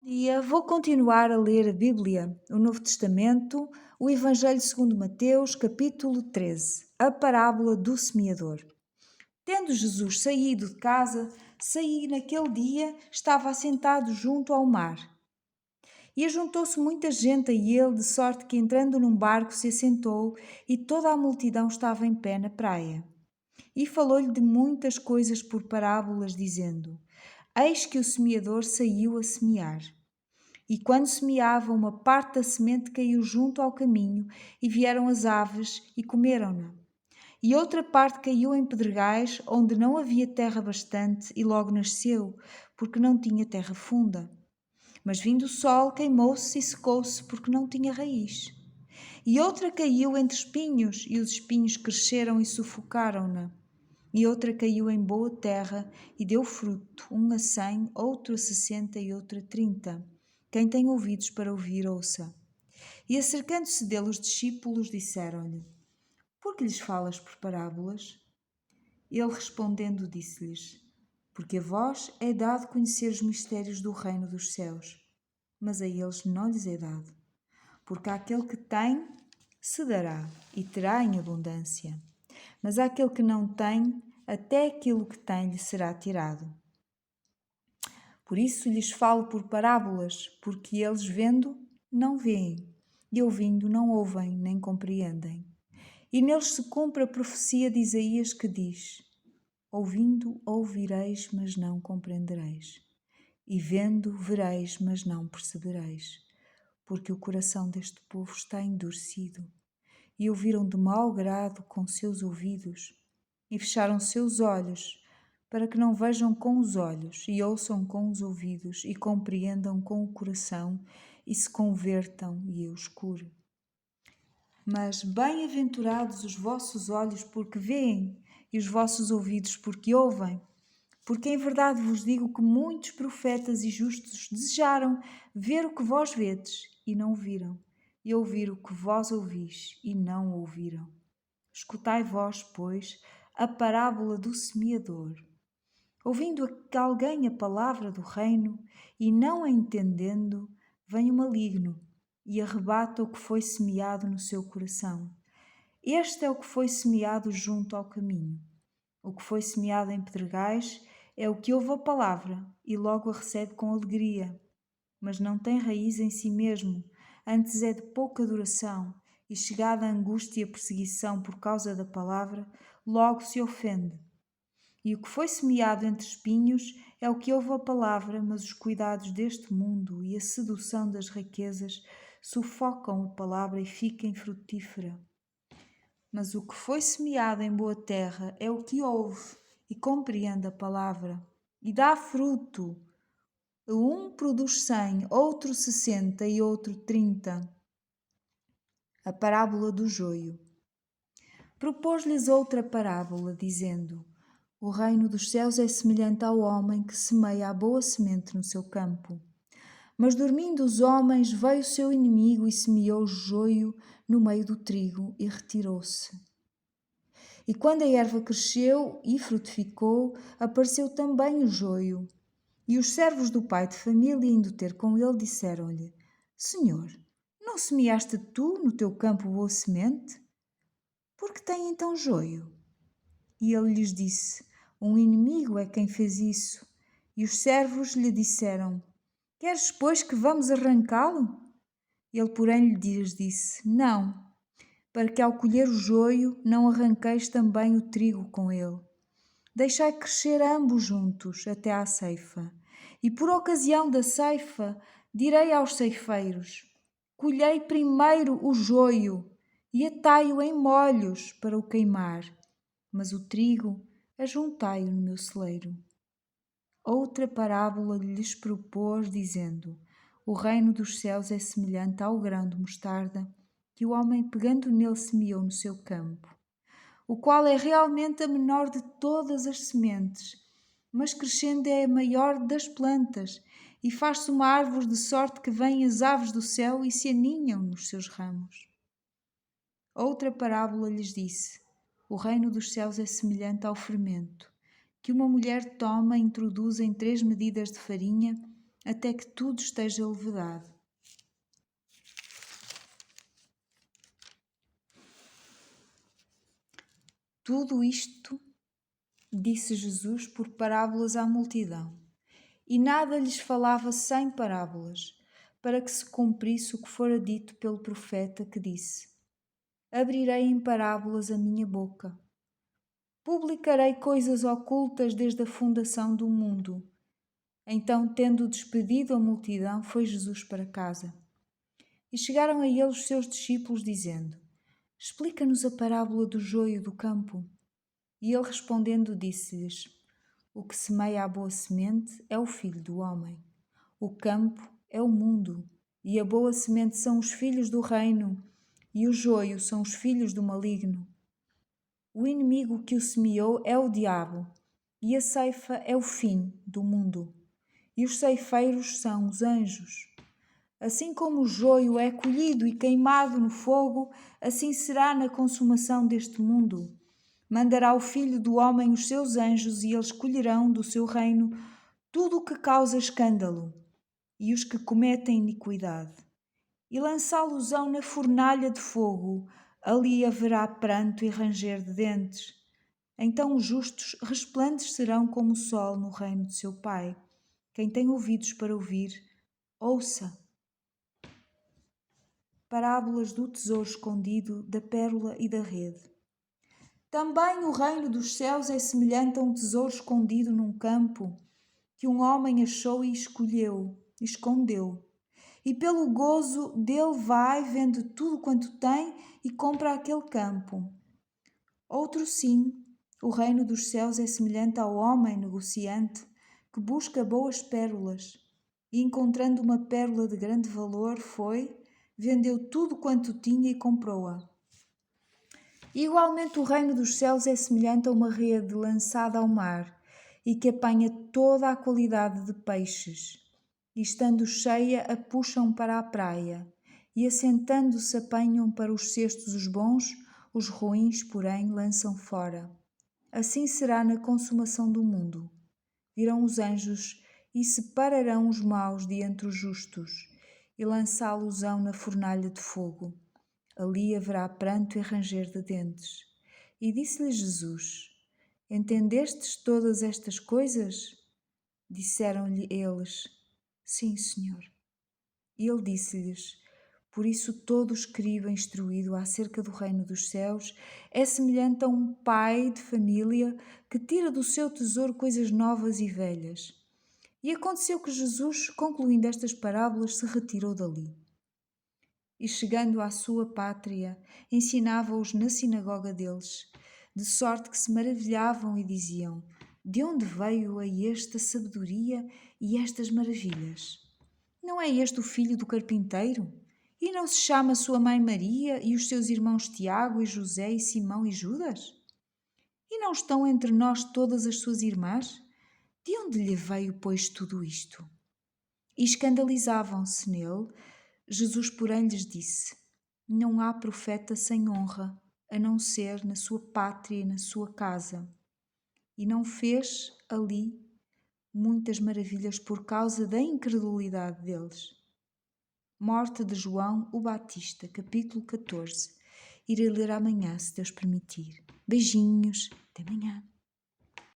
Dia vou continuar a ler a Bíblia, o Novo Testamento, o Evangelho segundo Mateus, capítulo 13, a parábola do semeador. Tendo Jesus saído de casa, naquele dia, estava assentado junto ao mar. E ajuntou-se muita gente a ele, de sorte que entrando num barco se assentou, e toda a multidão estava em pé na praia. E falou-lhe de muitas coisas por parábolas, dizendo: Eis que o semeador saiu a semear. E quando semeava, uma parte da semente caiu junto ao caminho, e vieram as aves e comeram-na. E outra parte caiu em pedregais, onde não havia terra bastante, e logo nasceu, porque não tinha terra funda. Mas vindo o sol, queimou-se e secou-se, porque não tinha raiz. E outra caiu entre espinhos, e os espinhos cresceram e sufocaram-na. E outra caiu em boa terra, e deu fruto, um a 100, outro a 60 e outro a 30. Quem tem ouvidos para ouvir, ouça. E acercando-se dele os discípulos, disseram-lhe: Por que lhes falas por parábolas? Ele respondendo disse-lhes: Porque a vós é dado conhecer os mistérios do reino dos céus, mas a eles não lhes é dado. Porque àquele que tem, se dará, e terá em abundância. Mas àquele que não tem, até aquilo que tem lhe será tirado. Por isso lhes falo por parábolas, porque eles vendo, não veem, e ouvindo, não ouvem, nem compreendem. E neles se cumpre a profecia de Isaías que diz: Ouvindo, ouvireis, mas não compreendereis. E vendo, vereis, mas não percebereis. Porque o coração deste povo está endurecido. E ouviram de mau grado com seus ouvidos, e fecharam seus olhos, para que não vejam com os olhos, e ouçam com os ouvidos, e compreendam com o coração, e se convertam, e eu os cure. Mas bem-aventurados os vossos olhos porque veem, e os vossos ouvidos porque ouvem. Porque em verdade vos digo que muitos profetas e justos desejaram ver o que vós vedes, e não viram, e ouvir o que vós ouvis, e não ouviram. Escutai vós, pois, a parábola do semeador. Ouvindo alguém a palavra do reino e não a entendendo, vem o maligno e arrebata o que foi semeado no seu coração. Este é o que foi semeado junto ao caminho. O que foi semeado em pedregais é o que ouve a palavra e logo a recebe com alegria, mas não tem raiz em si mesmo, antes é de pouca duração, e chegada a angústia e a perseguição por causa da palavra, logo se ofende. E o que foi semeado entre espinhos é o que ouve a palavra, mas os cuidados deste mundo e a sedução das riquezas sufocam a palavra e fica infrutífera. Mas o que foi semeado em boa terra é o que ouve e compreende a palavra e dá fruto. Um produz 100, outro 60 e outro 30. A parábola do joio. Propôs-lhes outra parábola, dizendo: O reino dos céus é semelhante ao homem que semeia a boa semente no seu campo. Mas dormindo os homens, veio o seu inimigo e semeou o joio no meio do trigo e retirou-se. E quando a erva cresceu e frutificou, apareceu também o joio. E os servos do pai de família, indo ter com ele, disseram-lhe: Senhor, não semeaste tu no teu campo boa semente? Por que tem então joio? E ele lhes disse: Um inimigo é quem fez isso. E os servos lhe disseram: Queres, pois, que vamos arrancá-lo? Ele, porém, lhes disse: Não, para que ao colher o joio não arranqueis também o trigo com ele. Deixai crescer ambos juntos até à ceifa. E por ocasião da ceifa, direi aos ceifeiros: Colhei primeiro o joio e atai-o em molhos para o queimar, mas o trigo ajuntai-o no meu celeiro. Outra parábola lhes propôs, dizendo: O reino dos céus é semelhante ao grão de mostarda, que o homem, pegando nele, semeou no seu campo, o qual é realmente a menor de todas as sementes, mas crescendo é a maior das plantas, e faz-se uma árvore de sorte que vêm as aves do céu e se aninham nos seus ramos. Outra parábola lhes disse: O reino dos céus é semelhante ao fermento, que uma mulher toma e introduz em 3 medidas de farinha, até que tudo esteja levedado. Tudo isto disse Jesus por parábolas à multidão, e nada lhes falava sem parábolas, para que se cumprisse o que fora dito pelo profeta que disse: Abrirei em parábolas a minha boca. Publicarei coisas ocultas desde a fundação do mundo. Então, tendo despedido a multidão, foi Jesus para casa. E chegaram a ele os seus discípulos, dizendo: Explica-nos a parábola do joio do campo. E ele respondendo disse-lhes: O que semeia a boa semente é o filho do homem. O campo é o mundo, e a boa semente são os filhos do reino, e o joio são os filhos do maligno. O inimigo que o semeou é o diabo, e a ceifa é o fim do mundo, e os ceifeiros são os anjos. Assim como o joio é colhido e queimado no fogo, assim será na consumação deste mundo. Mandará o Filho do Homem os seus anjos, e eles colherão do seu reino tudo o que causa escândalo, e os que cometem iniquidade, e lançá-los-ão na fornalha de fogo. Ali haverá pranto e ranger de dentes. Então os justos resplandecerão como o sol no reino de seu Pai. Quem tem ouvidos para ouvir, ouça. Parábolas do tesouro escondido, da pérola e da rede. Também o reino dos céus é semelhante a um tesouro escondido num campo, que um homem achou e escondeu. E pelo gozo dele vai, vende tudo quanto tem e compra aquele campo. Outro sim, o reino dos céus é semelhante ao homem negociante que busca boas pérolas, e encontrando uma pérola de grande valor, vendeu tudo quanto tinha e comprou-a. Igualmente o reino dos céus é semelhante a uma rede lançada ao mar e que apanha toda a qualidade de peixes. E estando cheia, a puxam para a praia, e assentando-se apanham para os cestos os bons, os ruins, porém, lançam fora. Assim será na consumação do mundo. Virão os anjos e separarão os maus de entre os justos, e lançá-los-ão na fornalha de fogo. Ali haverá pranto e ranger de dentes. E disse-lhe Jesus: Entendestes todas estas coisas? Disseram-lhe eles: Sim, Senhor. E ele disse-lhes: Por isso todo escriba instruído acerca do reino dos céus é semelhante a um pai de família que tira do seu tesouro coisas novas e velhas. E aconteceu que Jesus, concluindo estas parábolas, se retirou dali. E chegando à sua pátria, ensinava-os na sinagoga deles, de sorte que se maravilhavam e diziam: De onde veio a esta sabedoria e estas maravilhas? Não é este o filho do carpinteiro? E não se chama sua mãe Maria e os seus irmãos Tiago e José e Simão e Judas? E não estão entre nós todas as suas irmãs? De onde lhe veio, pois, tudo isto? E escandalizavam-se nele. Jesus, porém, lhes disse: Não há profeta sem honra, a não ser na sua pátria e na sua casa. E não fez ali muitas maravilhas por causa da incredulidade deles. Morte de João o Batista, capítulo 14. Irei ler amanhã, se Deus permitir. Beijinhos, até amanhã.